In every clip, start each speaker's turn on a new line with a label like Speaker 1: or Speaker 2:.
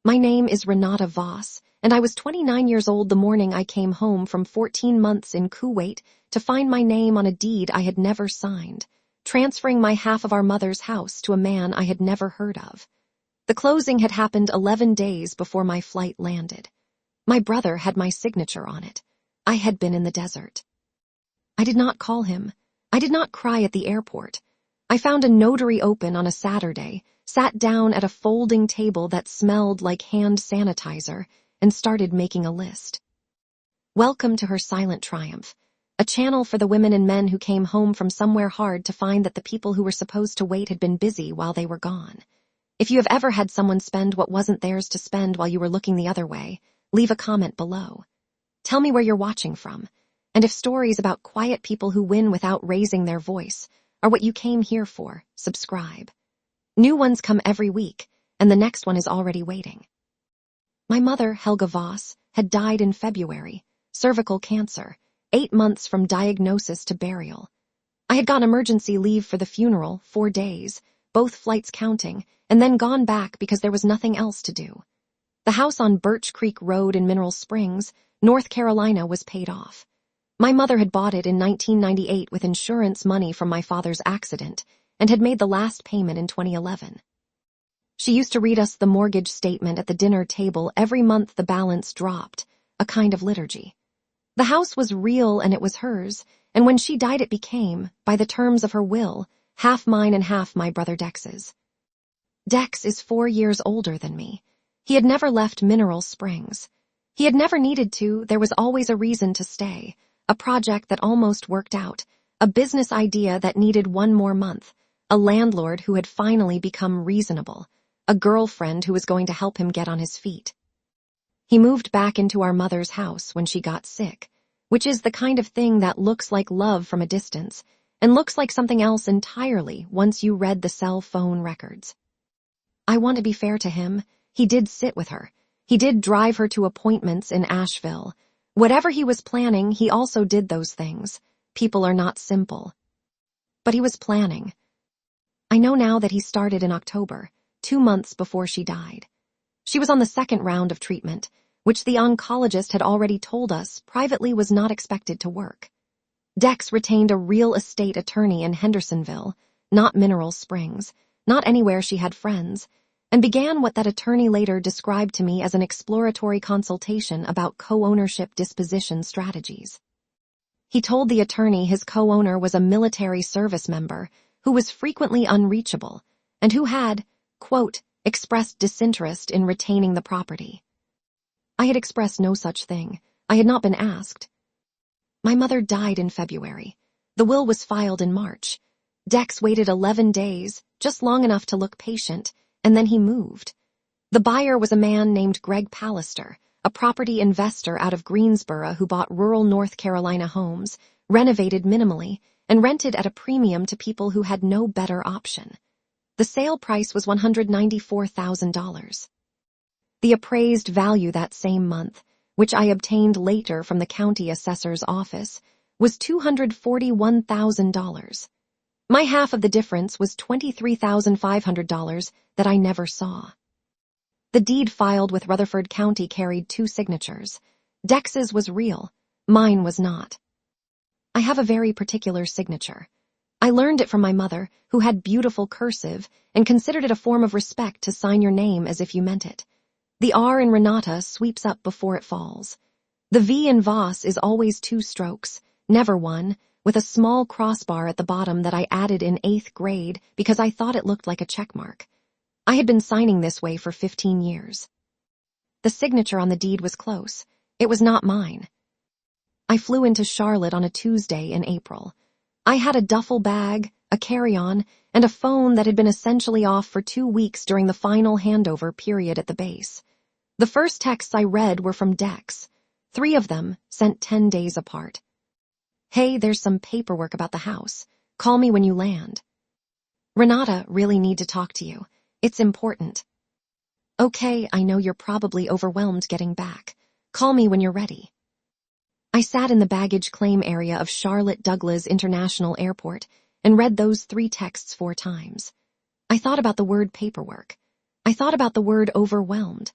Speaker 1: My name is Renata Voss, and I was 29 years old the morning I came home from 14 months in Kuwait to find my name on a deed I had never signed, transferring my half of our mother's house to a man I had never heard of. The closing had happened 11 days before my flight landed. My brother had my signature on it. I had been in the desert. I did not call him. I did not cry at the airport. I found a notary open on a Saturday, sat down at a folding table that smelled like hand sanitizer, and started making a list. Welcome to her silent triumph, a channel for the women and men who came home from somewhere hard to find that the people who were supposed to wait had been busy while they were gone. If you have ever had someone spend what wasn't theirs to spend while you were looking the other way, leave a comment below. Tell me where you're watching from, and if stories about quiet people who win without raising their voice are what you came here for, subscribe. New ones come every week, and the next one is already waiting. My mother, Helga Voss, had died in February, cervical cancer, 8 months from diagnosis to burial. I had gotten emergency leave for the funeral, 4 days, both flights counting, and then gone back because there was nothing else to do. The house on Birch Creek Road in Mineral Springs, North Carolina, was paid off. My mother had bought it in 1998 with insurance money from my father's accident and had made the last payment in 2011. She used to read us the mortgage statement at the dinner table every month the balance dropped, a kind of liturgy. The house was real and it was hers, and when she died it became, by the terms of her will, half mine and half my brother Dex's. Dex is 4 years older than me. He had never left Mineral Springs. He had never needed to, there was always a reason to stay. A project that almost worked out, a business idea that needed 1 more month, a landlord who had finally become reasonable, a girlfriend who was going to help him get on his feet. He moved back into our mother's house when she got sick, which is the kind of thing that looks like love from a distance and looks like something else entirely once you read the cell phone records. I want to be fair to him. He did sit with her. He did drive her to appointments in Asheville. Whatever he was planning, he also did those things. People are not simple. But he was planning. I know now that he started in October, 2 months before she died. She was on the 2nd round of treatment, which the oncologist had already told us privately was not expected to work. Dex retained a real estate attorney in Hendersonville, not Mineral Springs, not anywhere she had friends, and began what that attorney later described to me as an exploratory consultation about co-ownership disposition strategies. He told the attorney his co-owner was a military service member who was frequently unreachable and who had, quote, expressed disinterest in retaining the property. I had expressed no such thing. I had not been asked. My mother died in February. The will was filed in March. Dex waited 11 days, just long enough to look patient, and then he moved. The buyer was a man named Greg Pallister, a property investor out of Greensboro who bought rural North Carolina homes, renovated minimally, and rented at a premium to people who had no better option. The sale price was $194,000. The appraised value that same month, which I obtained later from the county assessor's office, was $241,000. My half of the difference was $23,500 that I never saw. The deed filed with Rutherford County carried 2 signatures. Dex's was real, mine was not. I have a very particular signature. I learned it from my mother, who had beautiful cursive and considered it a form of respect to sign your name as if you meant it. The R in Renata sweeps up before it falls. The V in Voss is always 2 strokes, never 1, with a small crossbar at the bottom that I added in 8th grade because I thought it looked like a checkmark. I had been signing this way for 15 years. The signature on the deed was close. It was not mine. I flew into Charlotte on a Tuesday in April. I had a duffel bag, a carry-on, and a phone that had been essentially off for 2 weeks during the final handover period at the base. The first texts I read were from Dex, 3 of them sent 10 days apart. Hey, there's some paperwork about the house. Call me when you land. Renata, really need to talk to you. It's important. Okay, I know you're probably overwhelmed getting back. Call me when you're ready. I sat in the baggage claim area of Charlotte Douglas International Airport and read those 3 texts 4 times. I thought about the word paperwork. I thought about the word overwhelmed.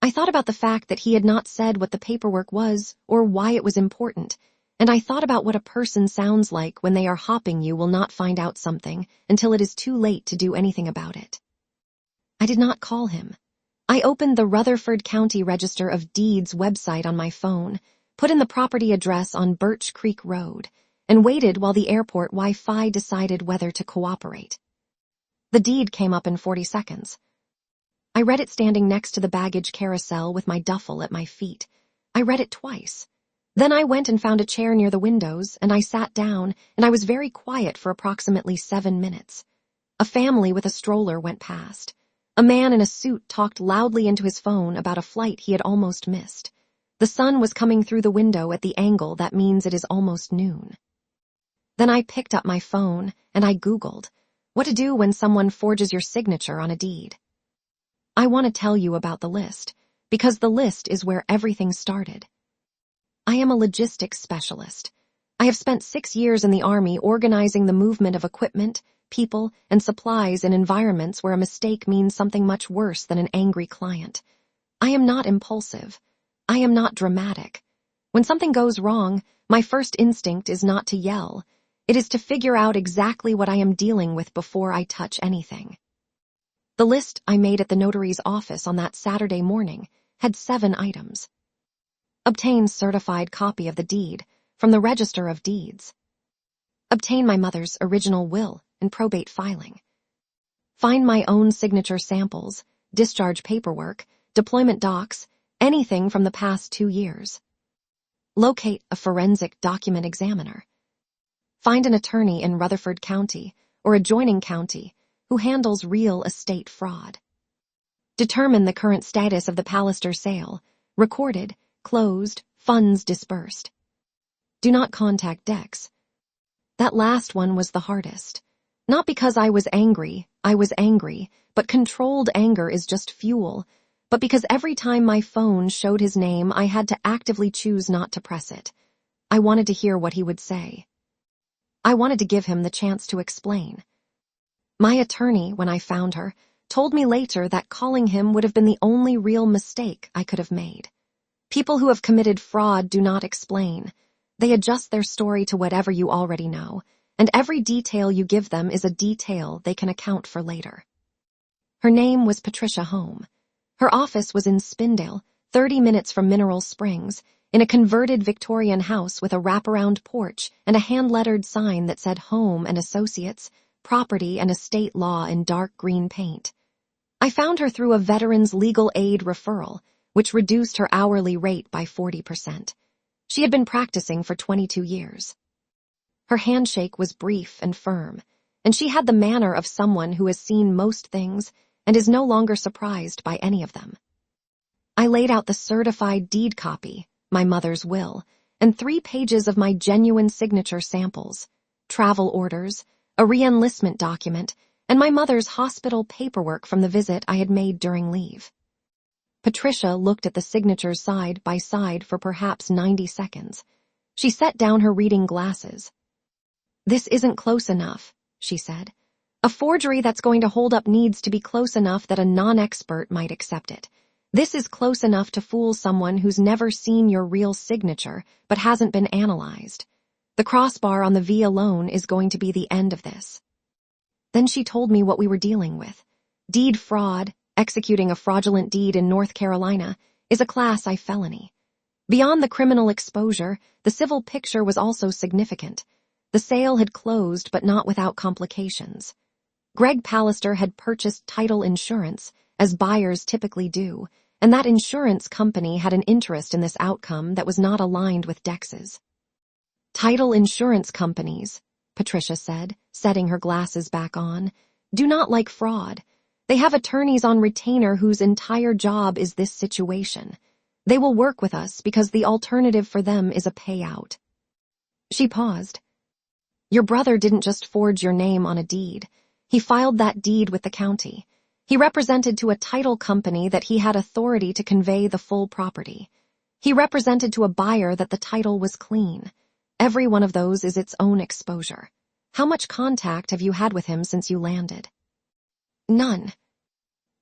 Speaker 1: I thought about the fact that he had not said what the paperwork was or why it was important, and I thought about what a person sounds like when they are hoping you will not find out something until it is too late to do anything about it. I did not call him. I opened the Rutherford County Register of Deeds website on my phone, put in the property address on Birch Creek Road, and waited while the airport Wi-Fi decided whether to cooperate. The deed came up in 40 seconds. I read it standing next to the baggage carousel with my duffel at my feet. I read it twice. Then I went and found a chair near the windows, and I sat down, and I was very quiet for approximately 7 minutes. A family with a stroller went past. A man in a suit talked loudly into his phone about a flight he had almost missed. The sun was coming through the window at the angle that means it is almost noon. Then I picked up my phone, and I Googled what to do when someone forges your signature on a deed. I want to tell you about the list, because the list is where everything started. I am a logistics specialist. I have spent 6 years in the Army organizing the movement of equipment, people, and supplies in environments where a mistake means something much worse than an angry client. I am not impulsive. I am not dramatic. When something goes wrong, my first instinct is not to yell. It is to figure out exactly what I am dealing with before I touch anything. The list I made at the notary's office on that Saturday morning had 7 items. Obtain certified copy of the deed from the Register of Deeds. Obtain my mother's original will and probate filing. Find my own signature samples, discharge paperwork, deployment docs, anything from the past 2 years. Locate a forensic document examiner. Find an attorney in Rutherford County or adjoining county who handles real estate fraud. Determine the current status of the Pallister sale, recorded, closed, funds disbursed. Do not contact Dex. That last one was the hardest. Not because I was angry, but controlled anger is just fuel, but because every time my phone showed his name, I had to actively choose not to press it. I wanted to hear what he would say. I wanted to give him the chance to explain. My attorney, when I found her, told me later that calling him would have been the only real mistake I could have made. People who have committed fraud do not explain. They adjust their story to whatever you already know, and every detail you give them is a detail they can account for later. Her name was Patricia Home. Her office was in Spindale, 30 minutes from Mineral Springs, in a converted Victorian house with a wraparound porch and a hand-lettered sign that said Home and Associates, Property and Estate Law in dark green paint. I found her through a veteran's legal aid referral, which reduced her hourly rate by 40%. She had been practicing for 22 years. Her handshake was brief and firm, and she had the manner of someone who has seen most things and is no longer surprised by any of them. I laid out the certified deed copy, my mother's will, and 3 pages of my genuine signature samples, travel orders, a re-enlistment document, and my mother's hospital paperwork from the visit I had made during leave. Patricia looked at the signatures side by side for perhaps 90 seconds. She set down her reading glasses. "This isn't close enough," she said. "A forgery that's going to hold up needs to be close enough that a non-expert might accept it. This is close enough to fool someone who's never seen your real signature but hasn't been analyzed. The crossbar on the V alone is going to be the end of this." Then she told me what we were dealing with. Deed fraud, executing a fraudulent deed in North Carolina, is a Class I felony. Beyond the criminal exposure, the civil picture was also significant. The sale had closed, but not without complications. Greg Pallister had purchased title insurance, as buyers typically do, and that insurance company had an interest in this outcome that was not aligned with Dex's. "Title insurance companies," Patricia said, setting her glasses back on, "do not like fraud. They have attorneys on retainer whose entire job is this situation. They will work with us because the alternative for them is a payout." She paused. "Your brother didn't just forge your name on a deed. He filed that deed with the county. He represented to a title company that he had authority to convey the full property. He represented to a buyer that the title was clean. Every one of those is its own exposure. How much contact have you had with him since you landed?" "None."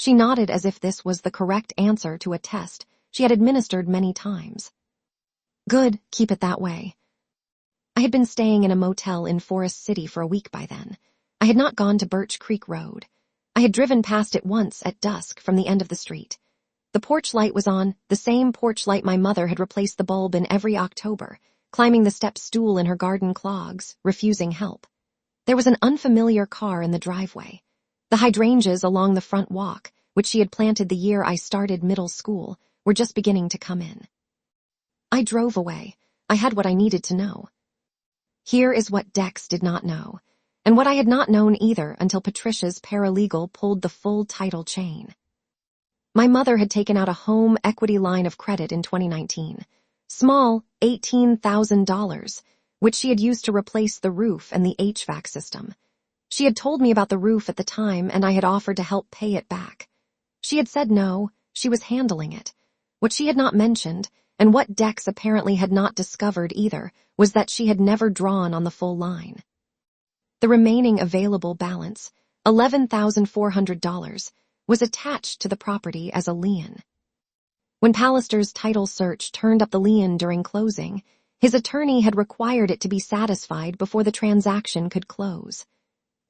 Speaker 1: She nodded as if this was the correct answer to a test she had administered many times. Good, keep it that way. I had been staying in a motel in Forest City for a week by then. I had not gone to Birch Creek Road. I had driven past it once at dusk from the end of the street. The porch light was on, the same porch light my mother had replaced the bulb in every October, climbing the step stool in her garden clogs, refusing help. There was an unfamiliar car in the driveway. The hydrangeas along the front walk, which she had planted the year I started middle school, were just beginning to come in. I drove away. I had what I needed to know. Here is what Dex did not know, and what I had not known either until Patricia's paralegal pulled the full title chain. My mother had taken out a home equity line of credit in 2019, small $18,000, which she had used to replace the roof and the HVAC system. She had told me about the roof at the time, and I had offered to help pay it back. She had said no, she was handling it. What she had not mentioned, and what Dex apparently had not discovered either, was that she had never drawn on the full line. The remaining available balance, $11,400, was attached to the property as a lien. When Pallister's title search turned up the lien during closing, his attorney had required it to be satisfied before the transaction could close.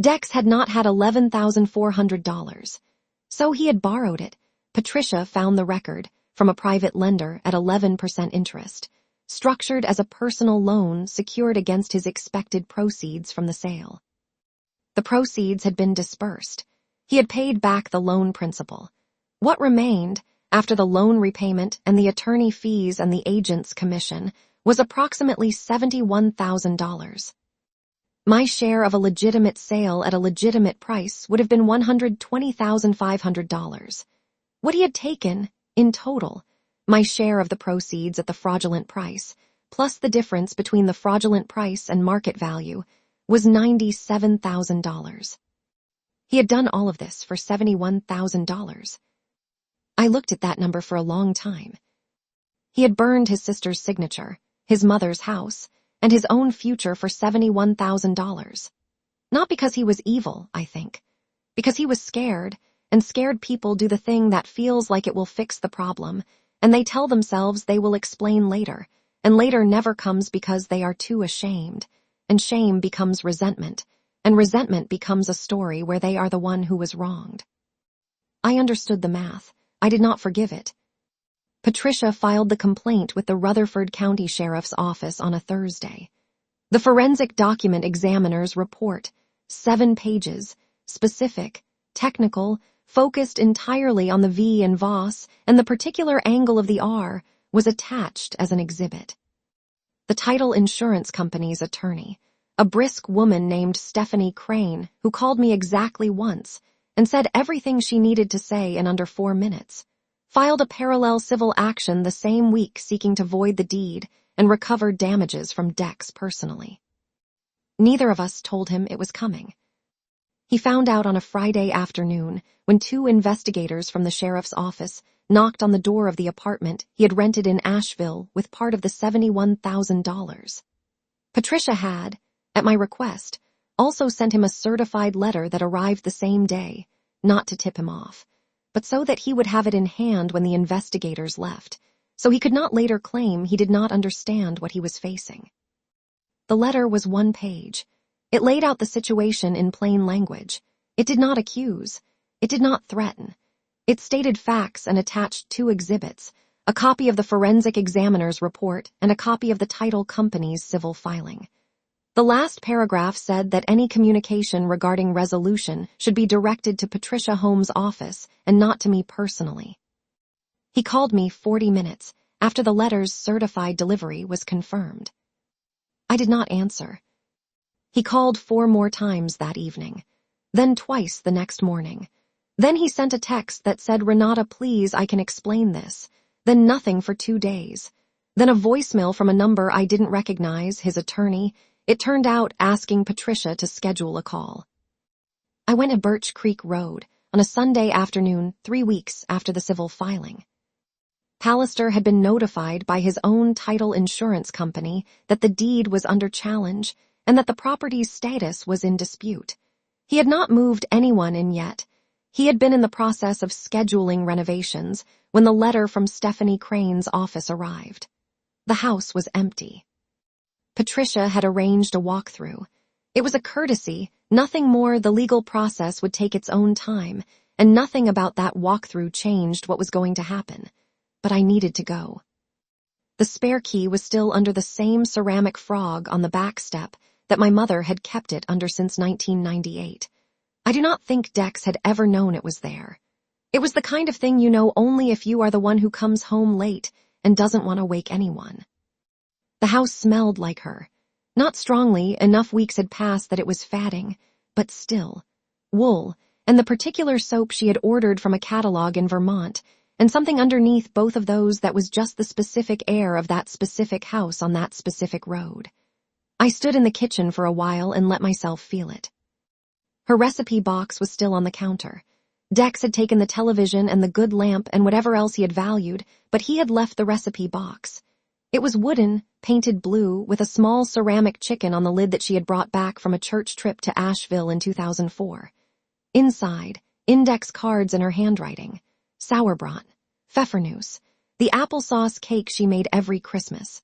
Speaker 1: Dex had not had $11,400, so he had borrowed it. Patricia found the record from a private lender at 11% interest, structured as a personal loan secured against his expected proceeds from the sale. The proceeds had been dispersed. He had paid back the loan principal. What remained, after the loan repayment and the attorney fees and the agent's commission, was approximately $71,000. My share of a legitimate sale at a legitimate price would have been $120,500. What he had taken, in total, my share of the proceeds at the fraudulent price, plus the difference between the fraudulent price and market value, was $97,000. He had done all of this for $71,000. I looked at that number for a long time. He had burned his sister's signature, his mother's house, and his own future for $71,000. Not because he was evil, I think. Because he was scared, and scared people do the thing that feels like it will fix the problem, and they tell themselves they will explain later, and later never comes because they are too ashamed, and shame becomes resentment, and resentment becomes a story where they are the one who was wronged. I understood the math. I did not forgive it. Patricia filed the complaint with the Rutherford County Sheriff's Office on a Thursday. The forensic document examiner's report, 7 pages, specific, technical, focused entirely on the V in Voss and the particular angle of the R, was attached as an exhibit. The title insurance company's attorney, a brisk woman named Stephanie Crane, who called me exactly once and said everything she needed to say in under 4 minutes, filed a parallel civil action the same week seeking to void the deed and recover damages from Dex personally. Neither of us told him it was coming. He found out on a Friday afternoon when 2 investigators from the sheriff's office knocked on the door of the apartment he had rented in Asheville with part of the $71,000. Patricia had, at my request, also sent him a certified letter that arrived the same day, not to tip him off, but so that he would have it in hand when the investigators left, so he could not later claim he did not understand what he was facing. The letter was 1 page. It laid out the situation in plain language. It did not accuse. It did not threaten. It stated facts and attached 2 exhibits, a copy of the forensic examiner's report and a copy of the title company's civil filing. The last paragraph said that any communication regarding resolution should be directed to Patricia Holmes' office and not to me personally. He called me 40 minutes after the letter's certified delivery was confirmed. I did not answer. He called 4 more times that evening, then twice the next morning. Then he sent a text that said, "Renata, please, I can explain this." Then nothing for 2 days. Then a voicemail from a number I didn't recognize, his attorney. It turned out asking Patricia to schedule a call. I went to Birch Creek Road on a Sunday afternoon 3 weeks after the civil filing. Pallister had been notified by his own title insurance company that the deed was under challenge and that the property's status was in dispute. He had not moved anyone in yet. He had been in the process of scheduling renovations when the letter from Stephanie Crane's office arrived. The house was empty. Patricia had arranged a walkthrough. It was a courtesy, nothing more. The legal process would take its own time, and nothing about that walkthrough changed what was going to happen. But I needed to go. The spare key was still under the same ceramic frog on the back step that my mother had kept it under since 1998. I do not think Dex had ever known it was there. It was the kind of thing you know only if you are the one who comes home late and doesn't want to wake anyone. The house smelled like her. Not strongly, enough weeks had passed that it was fatting, but still. Wool, and the particular soap she had ordered from a catalog in Vermont, and something underneath both of those that was just the specific air of that specific house on that specific road. I stood in the kitchen for a while and let myself feel it. Her recipe box was still on the counter. Dex had taken the television and the good lamp and whatever else he had valued, but he had left the recipe box. It was wooden, painted blue, with a small ceramic chicken on the lid that she had brought back from a church trip to Asheville in 2004. Inside, index cards in her handwriting. Sauerbraten, Pfeffernuss, the applesauce cake she made every Christmas.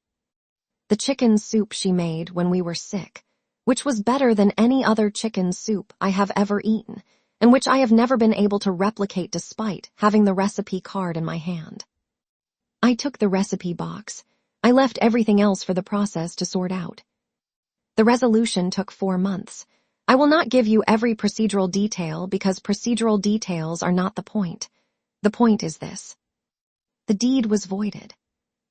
Speaker 1: The chicken soup she made when we were sick, which was better than any other chicken soup I have ever eaten, and which I have never been able to replicate despite having the recipe card in my hand. I took the recipe box. I left everything else for the process to sort out. The resolution took 4 months. I will not give you every procedural detail because procedural details are not the point. The point is this. The deed was voided.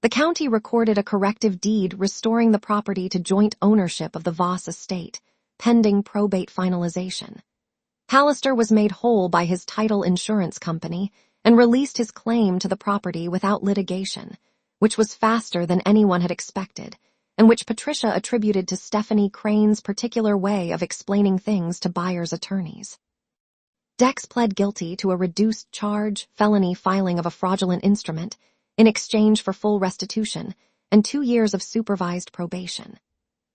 Speaker 1: The county recorded a corrective deed restoring the property to joint ownership of the Voss estate, pending probate finalization. Hallister was made whole by his title insurance company and released his claim to the property without litigation, which was faster than anyone had expected, and which Patricia attributed to Stephanie Crane's particular way of explaining things to buyers' attorneys. Dex pled guilty to a reduced charge, felony filing of a fraudulent instrument, in exchange for full restitution and 2 years of supervised probation.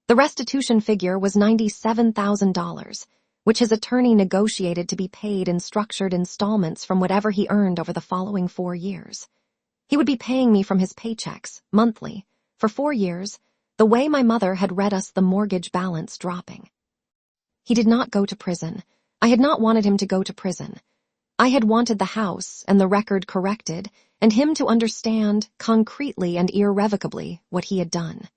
Speaker 1: The restitution figure was $97,000, which his attorney negotiated to be paid in structured installments from whatever he earned over the following 4 years. He would be paying me from his paychecks, monthly, for 4 years, the way my mother had read us the mortgage balance dropping. He did not go to prison. I had not wanted him to go to prison. I had wanted the house and the record corrected and him to understand, concretely and irrevocably, what he had done.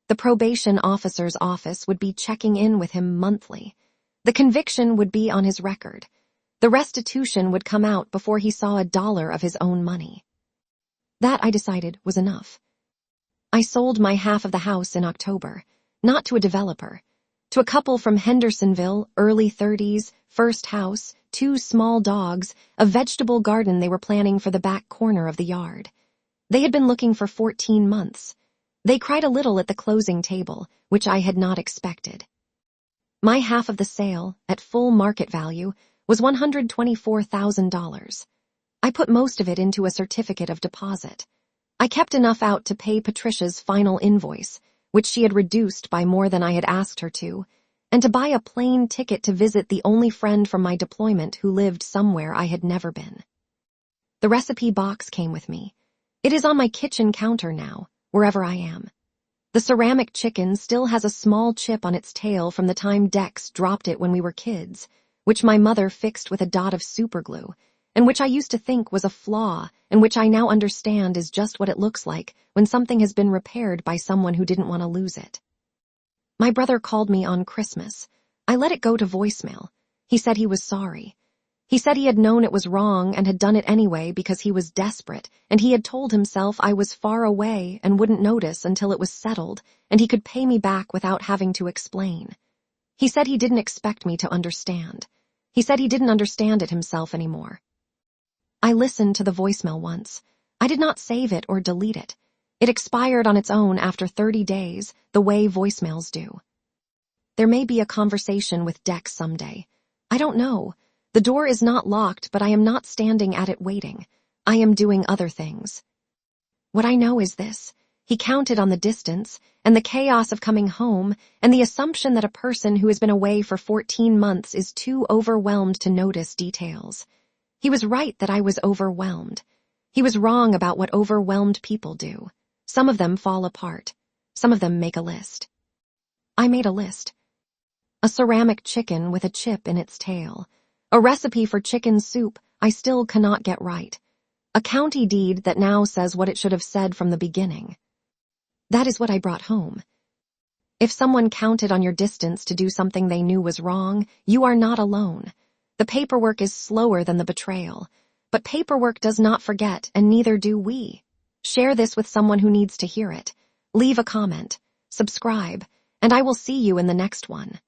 Speaker 1: The probation officer's office would be checking in with him monthly. The conviction would be on his record. The restitution would come out before he saw $1 of his own money. That, I decided, was enough. I sold my half of the house in October, not to a developer, to a couple from Hendersonville, early 30s, first house, 2 small dogs, a vegetable garden they were planning for the back corner of the yard. They had been looking for 14 months. They cried a little at the closing table, which I had not expected. My half of the sale, at full market value, was $124,000. I put most of it into a certificate of deposit. I kept enough out to pay Patricia's final invoice, which she had reduced by more than I had asked her to, and to buy a plane ticket to visit the only friend from my deployment who lived somewhere I had never been. The recipe box came with me. It is on my kitchen counter now, wherever I am. The ceramic chicken still has a small chip on its tail from the time Dex dropped it when we were kids, which my mother fixed with a dot of superglue, and which I used to think was a flaw, and which I now understand is just what it looks like when something has been repaired by someone who didn't want to lose it. My brother called me on Christmas. I let it go to voicemail. He said he was sorry. He said he had known it was wrong and had done it anyway because he was desperate, and he had told himself I was far away and wouldn't notice until it was settled, and he could pay me back without having to explain. He said he didn't expect me to understand. He said he didn't understand it himself anymore. I listened to the voicemail once. I did not save it or delete it. It expired on its own after 30 days, the way voicemails do. There may be a conversation with Dex someday. I don't know. The door is not locked, but I am not standing at it waiting. I am doing other things. What I know is this. He counted on the distance and the chaos of coming home and the assumption that a person who has been away for 14 months is too overwhelmed to notice details. He was right that I was overwhelmed. He was wrong about what overwhelmed people do. Some of them fall apart. Some of them make a list. I made a list. A ceramic chicken with a chip in its tail. A recipe for chicken soup I still cannot get right. A county deed that now says what it should have said from the beginning. That is what I brought home. If someone counted on your distance to do something they knew was wrong, you are not alone. The paperwork is slower than the betrayal. But paperwork does not forget, and neither do we. Share this with someone who needs to hear it. Leave a comment, subscribe, and I will see you in the next one.